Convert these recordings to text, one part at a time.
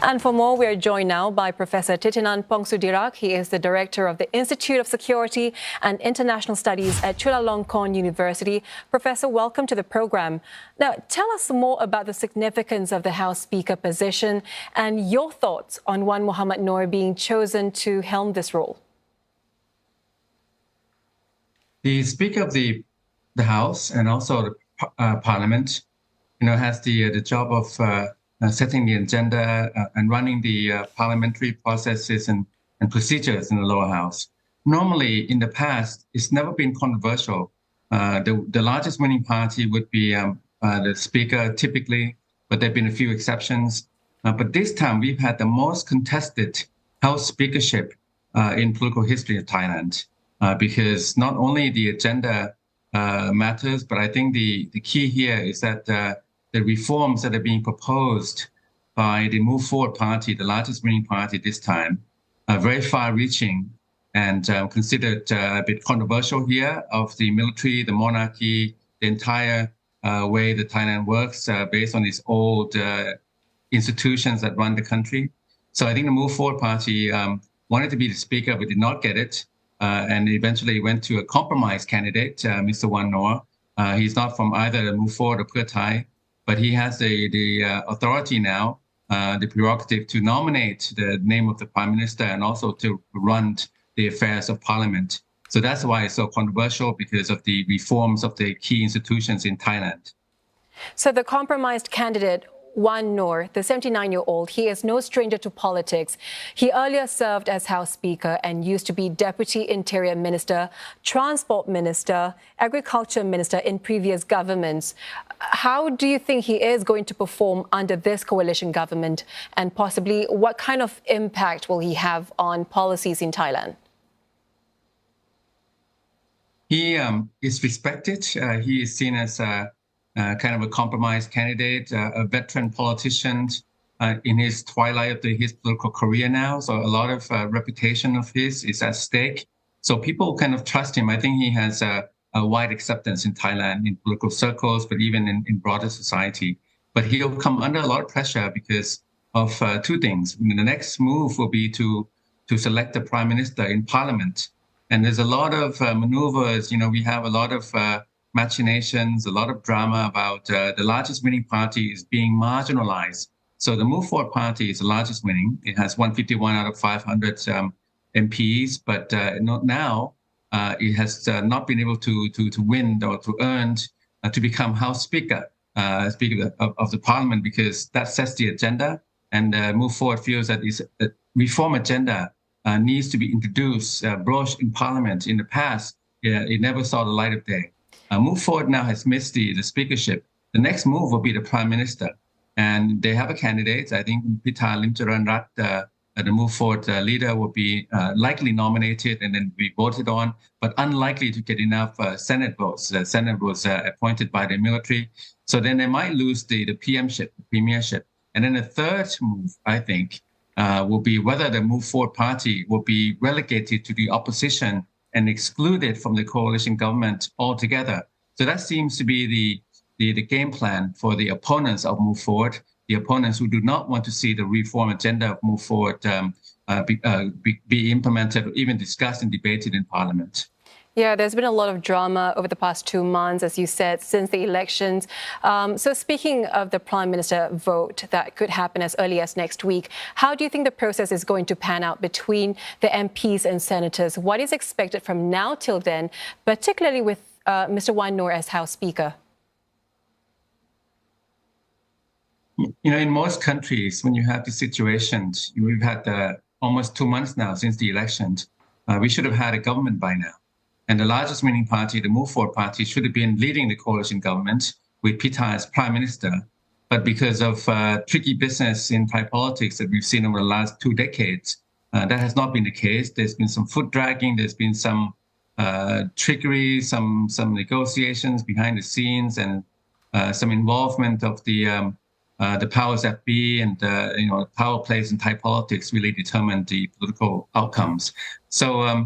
And for more, we are joined now by Professor Thitinan Pongsudhirak. He is the director of the Institute of Security and International Studies at Chulalongkorn University. Professor, welcome to the program. Now, tell us more about the significance of the House Speaker position and your thoughts on Wan Muhammad Noor being chosen to helm this role. The Speaker of the House and also the Parliament, has the job of setting the agenda and running the parliamentary processes and procedures in the lower house. Normally, in the past, it's never been controversial. The largest winning party would be the Speaker typically, but there have been a few exceptions. But this time, we've had the most contested House speakership in political history of Thailand. Because not only the agenda matters, but I think the key here is that the reforms that are being proposed by the Move Forward Party, the largest winning party this time, are very far-reaching and considered a bit controversial here of the military, the monarchy, the entire way that Thailand works based on these old institutions that run the country. So I think the Move Forward Party wanted to be the speaker, but did not get it. And eventually went to a compromise candidate, Mr. Wan Noor. He's not from either the Move Forward or Pita Thai, but he has the authority now, the prerogative to nominate the name of the Prime Minister and also to run the affairs of Parliament. So that's why it's so controversial, because of the reforms of the key institutions in Thailand. So the compromised candidate, Wan Noor, the 79-year-old, he is no stranger to politics. He earlier served as House Speaker and used to be Deputy Interior Minister, Transport Minister, Agriculture Minister in previous governments. How do you think he is going to perform under this coalition government, and possibly what kind of impact will he have on policies in Thailand? He is respected. He is seen as kind of a compromise candidate, a veteran politician in his twilight of his political career now. So a lot of reputation of his is at stake. So people kind of trust him. I think he has a wide acceptance in Thailand, in political circles, but even in broader society. But he'll come under a lot of pressure because of two things. The next move will be to select the Prime Minister in Parliament. And there's a lot of maneuvers. We have a lot of machinations, a lot of drama about the largest winning party is being marginalized. So the Move Forward Party is the largest winning. It has 151 out of 500 MPs, but now it has not been able to win or to earn to become House Speaker, Speaker of the Parliament, because that sets the agenda. And Move Forward feels that this reform agenda needs to be introduced, broached in Parliament. In the past, it never saw the light of day. Move Forward now has missed the speakership. The next move will be the Prime Minister. And they have a candidate. I think Pita Limjaroenrat, the Move Forward leader, will be likely nominated and then be voted on, but unlikely to get enough Senate votes. The Senate was appointed by the military. So then they might lose the PMship, the premiership. And then the third move, I think, will be whether the Move Forward Party will be relegated to the opposition and excluded from the coalition government altogether. So that seems to be the game plan for the opponents of Move Forward, the opponents who do not want to see the reform agenda of Move Forward be implemented or even discussed and debated in Parliament. Yeah, there's been a lot of drama over the past 2 months, as you said, since the elections. So speaking of the Prime Minister vote that could happen as early as next week, how do you think the process is going to pan out between the MPs and senators? What is expected from now till then, particularly with Mr. Wan Noor as House Speaker? In most countries, when you have the situations, we've had almost 2 months now since the election. We should have had a government by now. And the largest winning party, the Move Forward Party, should have been leading the coalition government with Pita as Prime Minister. But because of tricky business in Thai politics that we've seen over the last 2 decades, that has not been the case. There's been some foot dragging. There's been some trickery, some negotiations behind the scenes, and some involvement of the powers that be, and power plays in Thai politics really determine the political outcomes. So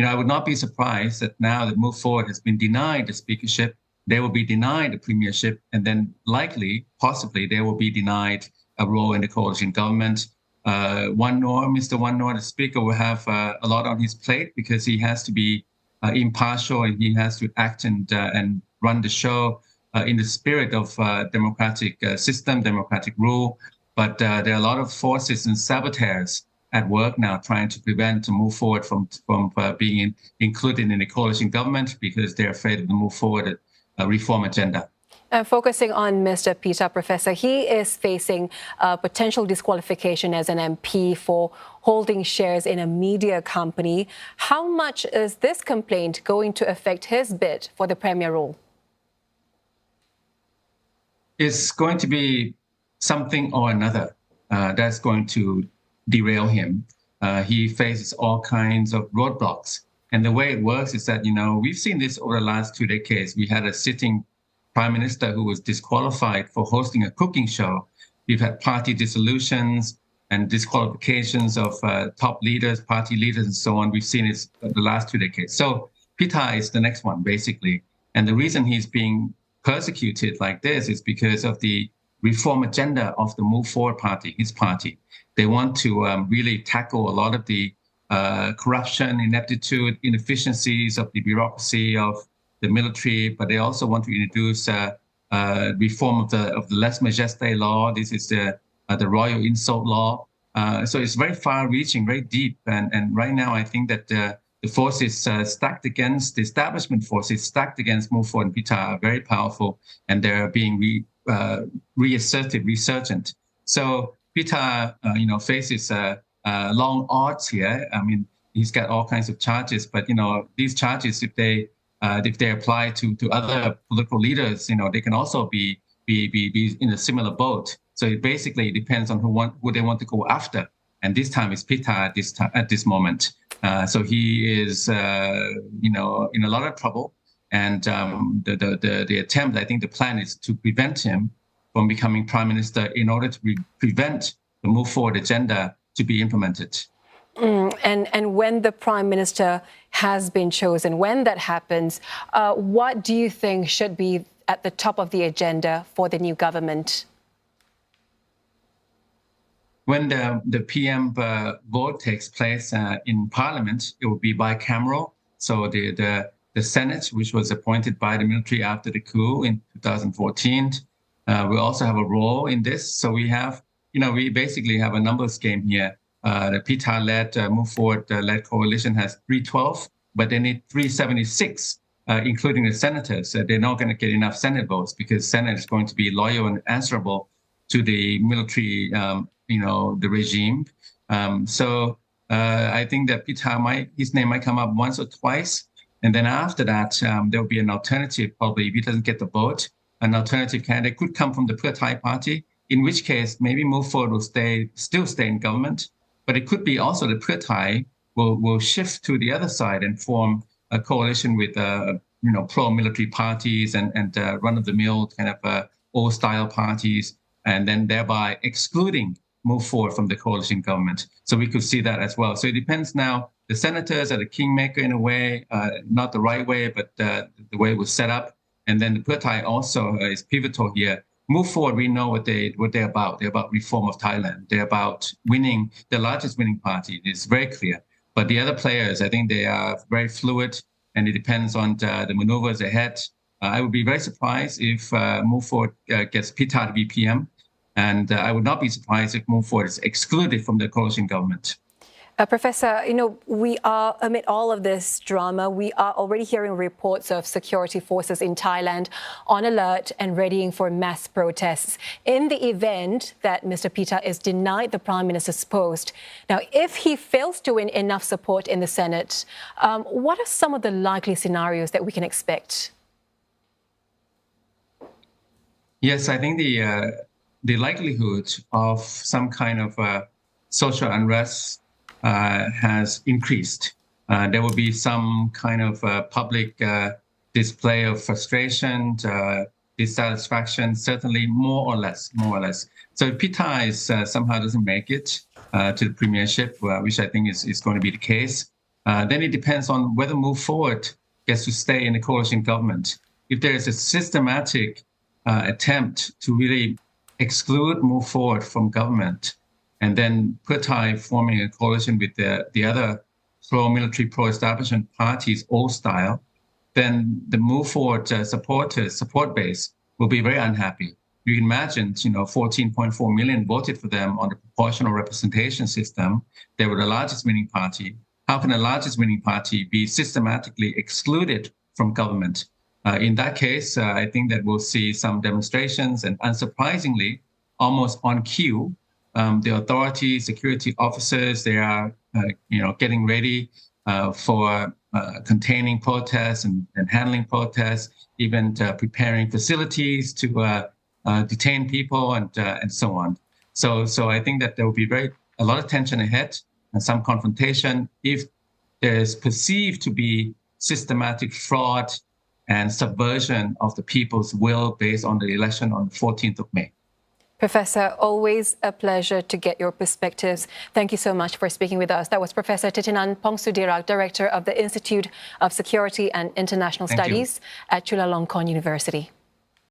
I would not be surprised that now that Move Forward has been denied the speakership, they will be denied the premiership, and then likely, possibly, they will be denied a role in the coalition government. Mr. One Nor, the speaker, will have a lot on his plate because he has to be impartial and he has to act and run the show in the spirit of democratic system, democratic rule. But there are a lot of forces and saboteurs at work now trying to prevent to move forward from being included in the coalition government because they're afraid of the move forward reform agenda. Focusing on Mr. Pita, Professor, he is facing potential disqualification as an MP for holding shares in a media company. How much is this complaint going to affect his bid for the premier role? It's going to be something or another that's going to derail him. He faces all kinds of roadblocks. And the way it works is that, we've seen this over the last 2 decades. We had a sitting prime minister who was disqualified for hosting a cooking show. We've had party dissolutions and disqualifications of top leaders, party leaders, and so on. We've seen it the last 2 decades. So Pita is the next one, basically. And the reason he's being persecuted like this is because of the reform agenda of the Move Forward party, his party. They want to really tackle a lot of the corruption, ineptitude, inefficiencies of the bureaucracy of the military, but they also want to introduce reform of the lèse majesté law. This is the royal insult law. So it's very far-reaching, very deep, and right now I think that the forces stacked against the establishment forces stacked against Move Forward and Pita are very powerful, and they're being reasserted, resurgent. So Pita, faces long odds here. I mean, he's got all kinds of charges, but these charges, if they apply to other political leaders, they can also be in a similar boat. So it basically depends on who they want to go after. And this time it's Pita at this moment. So he is, in a lot of trouble. And the attempt, I think the plan is to prevent him from becoming prime minister in order to prevent the Move Forward agenda to be implemented. And when the prime minister has been chosen, when that happens, what do you think should be at the top of the agenda for the new government? When the PM vote takes place in Parliament, it will be bicameral. So the Senate, which was appointed by the military after the coup in 2014, will also have a role in this. So we have, we basically have a numbers game here. The Pita-led Move Forward-led coalition has 312, but they need 376, including the senators. They're not going to get enough Senate votes because Senate is going to be loyal and answerable to the military, the regime. So I think that Pita his name might come up once or twice. And then after that, there will be an alternative, probably if he doesn't get the vote, an alternative candidate could come from the Pheu Thai party, in which case maybe Move Forward will still stay in government. But it could be also the Pheu Thai will shift to the other side and form a coalition with, pro-military parties and run-of-the-mill kind of old-style parties, and then thereby excluding Move Forward from the coalition government. So we could see that as well. So it depends now. The senators are the kingmaker in a way, not the right way, but the way it was set up. And then the Pheu Thai also is pivotal here. Move Forward, we know what they're about. They're about reform of Thailand. They're about winning, the largest winning party. It's very clear. But the other players, I think they are very fluid, and it depends on the maneuvers ahead. I would be very surprised if Move Forward gets Pita to be PM. And I would not be surprised if Move Forward is excluded from the coalition government. Professor, we are, amid all of this drama, we are already hearing reports of security forces in Thailand on alert and readying for mass protests in the event that Mr. Pita is denied the Prime Minister's post. Now, if he fails to win enough support in the Senate, what are some of the likely scenarios that we can expect? Yes, I think the likelihood of some kind of social unrest has increased. There will be some kind of public display of frustration, dissatisfaction, certainly more or less. So if Pita somehow doesn't make it to the premiership, which I think is going to be the case, then it depends on whether Move Forward gets to stay in the coalition government. If there is a systematic attempt to really move forward from government, and then Thai forming a coalition with the other pro-military, pro-establishment parties, old style, then the move forward support base will be very unhappy. You can imagine, 14.4 million voted for them on the proportional representation system. They were the largest winning party. How can the largest winning party be systematically excluded from government? In that case, I think that we'll see some demonstrations, and unsurprisingly, almost on cue, the authorities, security officers, they are, getting ready for containing protests and handling protests, even preparing facilities to detain people and so on. So I think that there will be a lot of tension ahead and some confrontation if there's perceived to be systematic fraud and subversion of the people's will based on the election on the 14th of May. Professor, always a pleasure to get your perspectives. Thank you so much for speaking with us. That was Professor Thitinan Pongsudhirak, Director of the Institute of Security and International Studies at Chulalongkorn University.